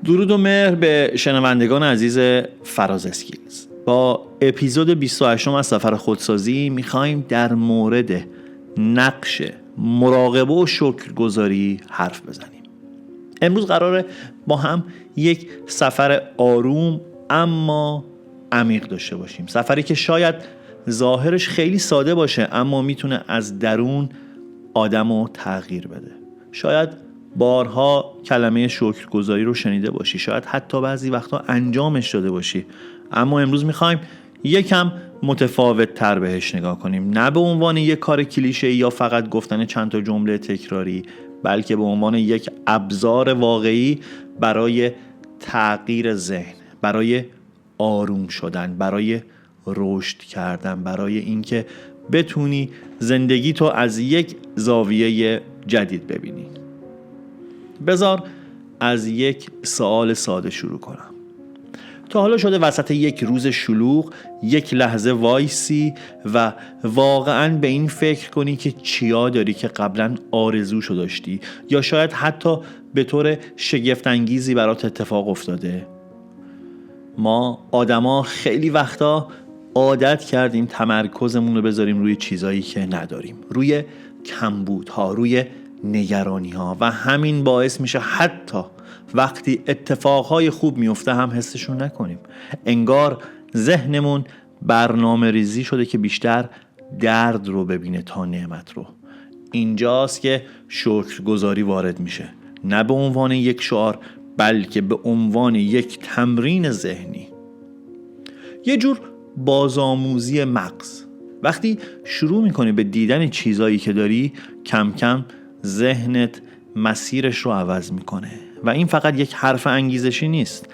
درود و مهر به شنوندگان عزیز فراز اسکیلز. با اپیزود 28 از سفر خودسازی میخوایم در مورد نقش مراقبه و شکرگزاری حرف بزنیم. امروز قراره با هم یک سفر آروم اما عمیق داشته باشیم. سفری که شاید ظاهرش خیلی ساده باشه اما میتونه از درون آدمو تغییر بده. شاید بارها کلمه شکرگزاری رو شنیده باشی، شاید حتی بعضی وقتا انجامش داده باشی، اما امروز میخوایم یکم متفاوت تر بهش نگاه کنیم. نه به عنوان یک کار کلیشه‌ای یا فقط گفتن چند تا جمله تکراری، بلکه به عنوان یک ابزار واقعی برای تغییر ذهن، برای آروم شدن، برای رشد کردن، برای اینکه بتونی زندگی تو از یک زاویه جدید ببینی. بذار از یک سوال ساده شروع کنم. تا حالا شده وسط یک روز شلوغ یک لحظه وایسی و واقعاً به این فکر کنی که چیا داری که قبلاً آرزوشو داشتی یا شاید حتی به طور شگفت انگیزی برات اتفاق افتاده؟ ما آدما خیلی وقتا عادت کردیم تمرکزمون رو بذاریم روی چیزایی که نداریم، روی کمبودها، روی نگرانی‌ها، و همین باعث میشه حتی وقتی اتفاقهای خوب میفته هم حسشون نکنیم. انگار ذهنمون برنامه ریزی شده که بیشتر درد رو ببینه تا نعمت رو. اینجاست که شکرگزاری وارد میشه، نه به عنوان یک شعار بلکه به عنوان یک تمرین ذهنی، یه جور بازآموزی مغز. وقتی شروع میکنی به دیدن چیزایی که داری، کم کم ذهنت مسیرش رو عوض میکنه و این فقط یک حرف انگیزشی نیست.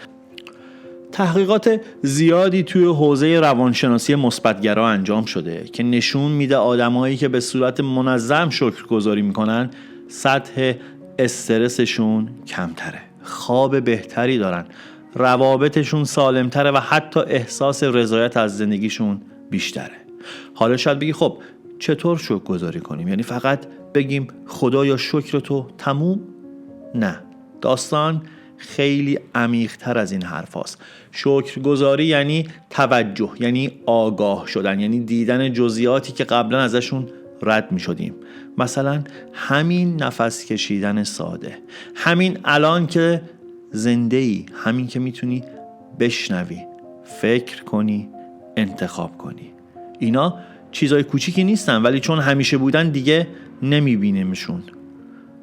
تحقیقات زیادی توی حوزه روانشناسی مثبت‌گرا انجام شده که نشون میده آدمایی که به صورت منظم شکرگزاری میکنن سطح استرسشون کمتره، خواب بهتری دارن، روابطشون سالمتره و حتی احساس رضایت از زندگیشون بیشتره. حالا شاید بگی خب چطور شکرگزاری کنیم؟ یعنی فقط بگیم خدایا شکر تو تموم؟ نه، داستان خیلی عمیق‌تر از این حرف هاست. شکرگزاری یعنی توجه، یعنی آگاه شدن، یعنی دیدن جزئیاتی که قبلا ازشون رد می شدیم. مثلا همین نفس کشیدن ساده، همین الان که زنده ای، همین که میتونی بشنوی، فکر کنی، انتخاب کنی. اینا چیزای کوچیکی نیستن ولی چون همیشه بودن دیگه نمیبینیمشون.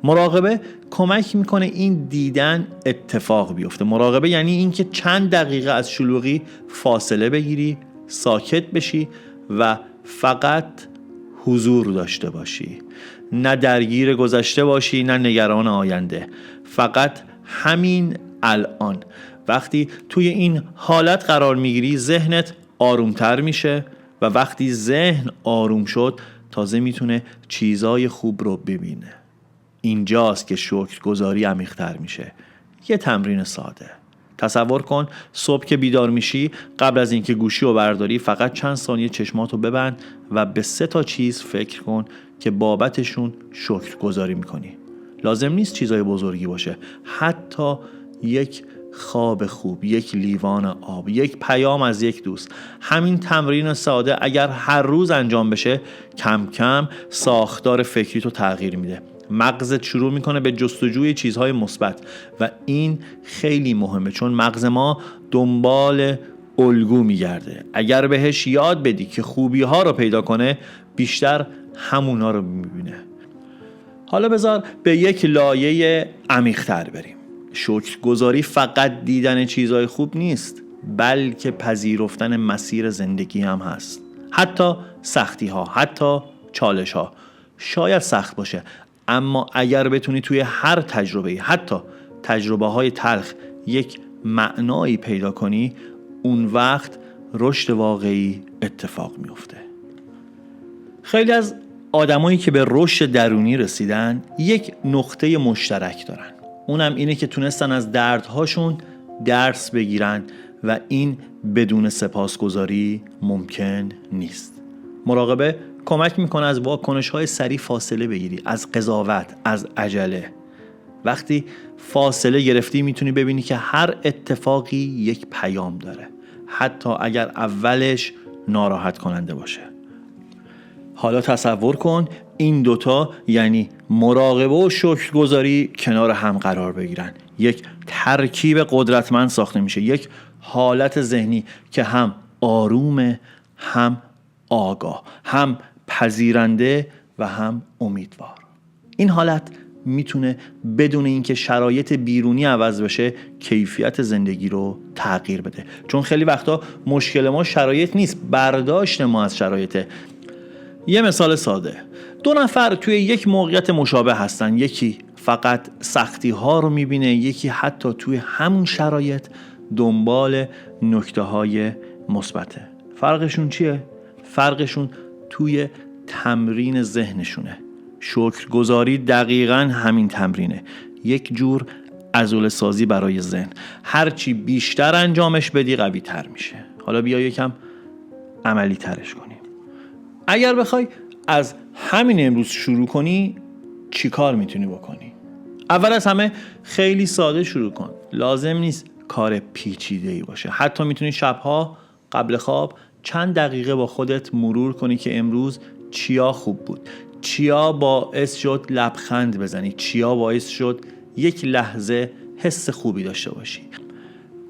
مراقبه کمک میکنه این دیدن اتفاق بیفته. مراقبه یعنی اینکه چند دقیقه از شلوغی فاصله بگیری، ساکت بشی و فقط حضور داشته باشی. نه درگیر گذشته باشی، نه نگران آینده. فقط همین الان. وقتی توی این حالت قرار میگیری ذهنت آرومتر میشه و وقتی ذهن آروم شد تازه میتونه چیزای خوب رو ببینه. اینجاست که شکرگزاری عمیق‌تر میشه. یه تمرین ساده. تصور کن صبح که بیدار میشی، قبل از اینکه گوشی رو برداری فقط چند ثانیه چشماتو ببند و به 3 چیز فکر کن که بابتشون شکرگزاری میکنی. لازم نیست چیزای بزرگی باشه، حتی یک خواب خوب، یک لیوان آب، یک پیام از یک دوست. همین تمرین ساده اگر هر روز انجام بشه کم کم ساختار فکری تو تغییر میده. مغزت شروع میکنه به جستجوی چیزهای مثبت و این خیلی مهمه چون مغز ما دنبال الگو میگرده. اگر بهش یاد بدی که خوبی ها رو پیدا کنه بیشتر همونا رو میبینه. حالا بذار به یک لایه عمیق‌تر بریم. شکرگزاری فقط دیدن چیزهای خوب نیست بلکه پذیرفتن مسیر زندگی هم هست. حتی سختی ها، حتی چالش ها. شاید سخت باشه اما اگر بتونی توی هر تجربه، حتی تجربه های تلخ، یک معنایی پیدا کنی، اون وقت رشد واقعی اتفاق میفته. خیلی از آدمایی که به رشد درونی رسیدن یک نقطه مشترک دارن، اونم اینه که تونستن از دردهاشون درس بگیرن و این بدون سپاسگزاری ممکن نیست. مراقبه کمک میکنه از واکنش‌های سریع فاصله بگیری، از قضاوت، از عجله. وقتی فاصله گرفتی میتونی ببینی که هر اتفاقی یک پیام داره، حتی اگر اولش ناراحت کننده باشه. حالا تصور کن این دوتا یعنی مراقبه و شکرگزاری کنار هم قرار بگیرن، یک ترکیب قدرتمند ساخته میشه، یک حالت ذهنی که هم آرومه، هم آگاه، هم پذیرنده و هم امیدوار. این حالت میتونه بدون اینکه شرایط بیرونی عوض بشه کیفیت زندگی رو تغییر بده، چون خیلی وقتا مشکل ما شرایط نیست، برداشت ما از شرایطه. یه مثال ساده، 2 نفر توی یک موقعیت مشابه هستن، یکی فقط سختی ها رو میبینه، یکی حتی توی همون شرایط دنبال نکته های مثبته. فرقشون چیه؟ فرقشون توی تمرین ذهنشونه. شکرگزاری دقیقاً همین تمرینه، یک جور عضله سازی برای ذهن. هرچی بیشتر انجامش بدی قوی تر میشه. حالا بیا یکم عملی ترش کنیم. اگر بخوای از همین امروز شروع کنی چی کار میتونی بکنی؟ اول از همه خیلی ساده شروع کن. لازم نیست کار پیچیده‌ای باشه. حتی میتونی شبها قبل خواب چند دقیقه با خودت مرور کنی که امروز چیا خوب بود، چیا باعث شد لبخند بزنی، چیا باعث شد یک لحظه حس خوبی داشته باشی.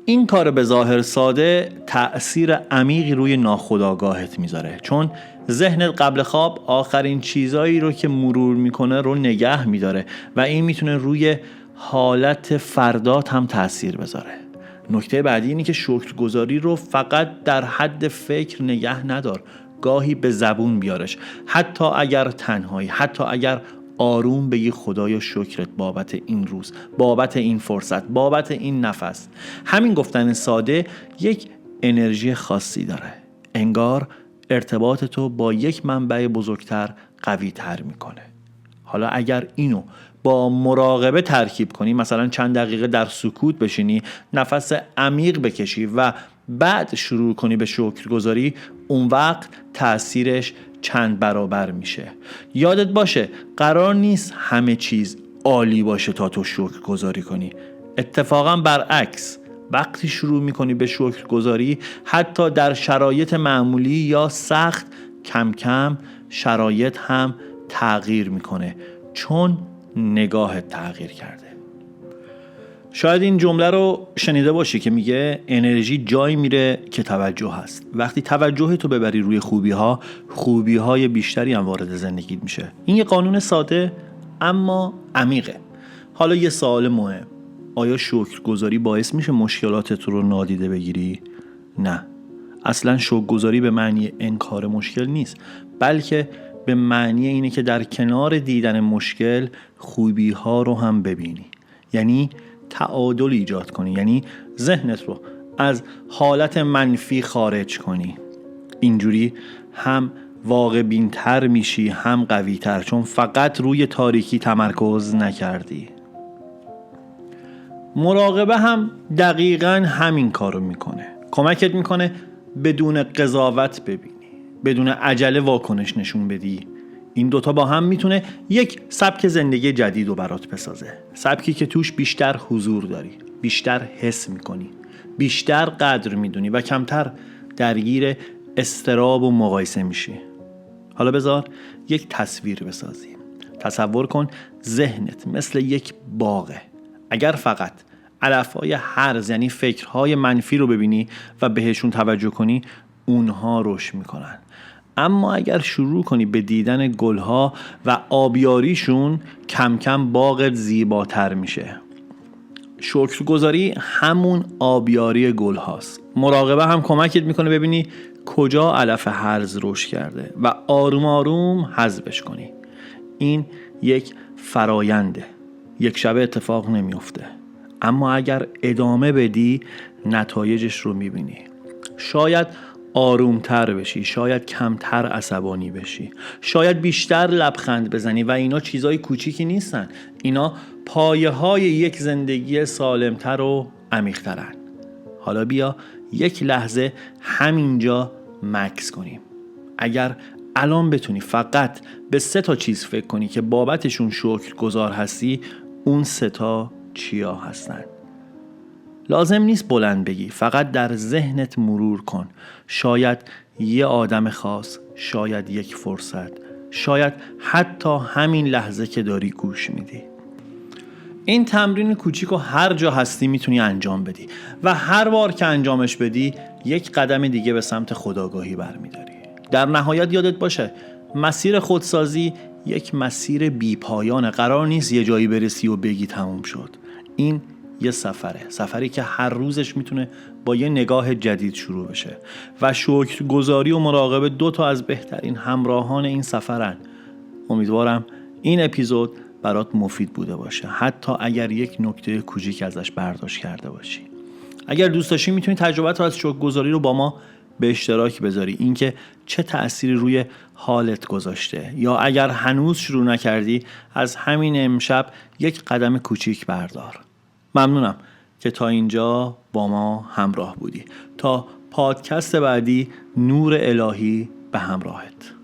این کار به ظاهر ساده تأثیر عمیقی روی ناخودآگاهت میذاره، چون ذهنت قبل خواب آخرین چیزایی رو که مرور میکنه رو نگه میداره و این میتونه روی حالت فردات هم تأثیر بذاره. نکته بعدی اینه که شکرگزاری رو فقط در حد فکر نگه ندار، گاهی به زبون بیارش، حتی اگر تنهایی، حتی اگر آروم بگی خدایا شکرت بابت این روز، بابت این فرصت، بابت این نفس. همین گفتن ساده یک انرژی خاصی داره، انگار ارتباط تو با یک منبع بزرگتر قوی تر میکنه. حالا اگر اینو با مراقبه ترکیب کنی، مثلا چند دقیقه در سکوت بشینی، نفس عمیق بکشی و بعد شروع کنی به شکرگزاری، اون وقت تأثیرش چند برابر میشه. یادت باشه قرار نیست همه چیز عالی باشه تا تو شکرگزاری کنی. اتفاقا برعکس، وقتی شروع میکنی به شکرگزاری حتی در شرایط معمولی یا سخت، کم کم شرایط هم تغییر میکنه، چون نگاهت تغییر کرده. شاید این جمله رو شنیده باشی که میگه انرژی جایی میره که توجه هست. وقتی توجه تو ببری روی خوبی های بیشتری هم وارد زندگیت میشه. این یه قانون ساده اما عمیقه. حالا یه سوال مهم، آیا شکرگزاری باعث میشه مشکلاتت رو نادیده بگیری؟ نه، اصلا شکرگزاری به معنی انکار مشکل نیست، بلکه به معنی اینه که در کنار دیدن مشکل خوبی ها رو هم ببینی. یعنی تعادل ایجاد کنی، یعنی ذهنت رو از حالت منفی خارج کنی. اینجوری هم واقع بین‌تر میشی، هم قوی‌تر، چون فقط روی تاریکی تمرکز نکردی. مراقبه هم دقیقاً همین کارو میکنه. کمکت میکنه بدون قضاوت ببینی، بدون عجله واکنش نشون بدی. این دوتا با هم میتونه یک سبک زندگی جدید رو برات بسازه. سبکی که توش بیشتر حضور داری، بیشتر حس میکنی، بیشتر قدر میدونی و کمتر درگیر اضطراب و مقایسه میشی. حالا بذار یک تصویر بسازیم. تصور کن ذهنت مثل یک باغه. اگر فقط علفهای هرز یعنی فکرهای منفی رو ببینی و بهشون توجه کنی، اونها رشد میکنن. اما اگر شروع کنی به دیدن گلها و آبیاریشون، کم کم باغت زیباتر میشه. شکرگزاری همون آبیاری گل هاست. مراقبه هم کمکت میکنه ببینی کجا علف هرز رشد کرده و آروم آروم حذفش کنی. این یک فراینده، یک شبه اتفاق نمیفته، اما اگر ادامه بدی نتایجش رو میبینی. شاید آرومتر بشی، شاید کمتر عصبانی بشی، شاید بیشتر لبخند بزنی و اینا چیزای کوچیکی نیستن. اینا پایه های یک زندگی سالمتر و عمیق‌ترن. حالا بیا یک لحظه همینجا مکث کنیم. اگر الان بتونی فقط به 3 چیز فکر کنی که بابتشون شکرگزار هستی، اون ستا چیا هستن. لازم نیست بلند بگی، فقط در ذهنت مرور کن. شاید یه آدم خاص، شاید یک فرصت، شاید حتی همین لحظه که داری گوش میدی. این تمرین کوچیک رو هر جا هستی میتونی انجام بدی و هر بار که انجامش بدی یک قدم دیگه به سمت خودآگاهی برمیداری. در نهایت یادت باشه مسیر خودسازی یک مسیر بی پایانه. قرار نیست یه جایی برسی و بگی تموم شد. این یه سفری که هر روزش میتونه با یه نگاه جدید شروع بشه و شکرگزاری و مراقبه 2 تا از بهترین همراهان این سفرن. امیدوارم این اپیزود برات مفید بوده باشه، حتی اگر یک نکته کوچیک ازش برداشت کرده باشی. اگر دوست داشتی میتونی تجربت از شکرگزاری رو با ما به اشتراک بذاری، اینکه چه تأثیری روی حالت گذاشته، یا اگر هنوز شروع نکردی از همین امشب یک قدم کوچیک بردار. ممنونم که تا اینجا با ما همراه بودی. تا پادکست بعدی، نور الهی به همراهت.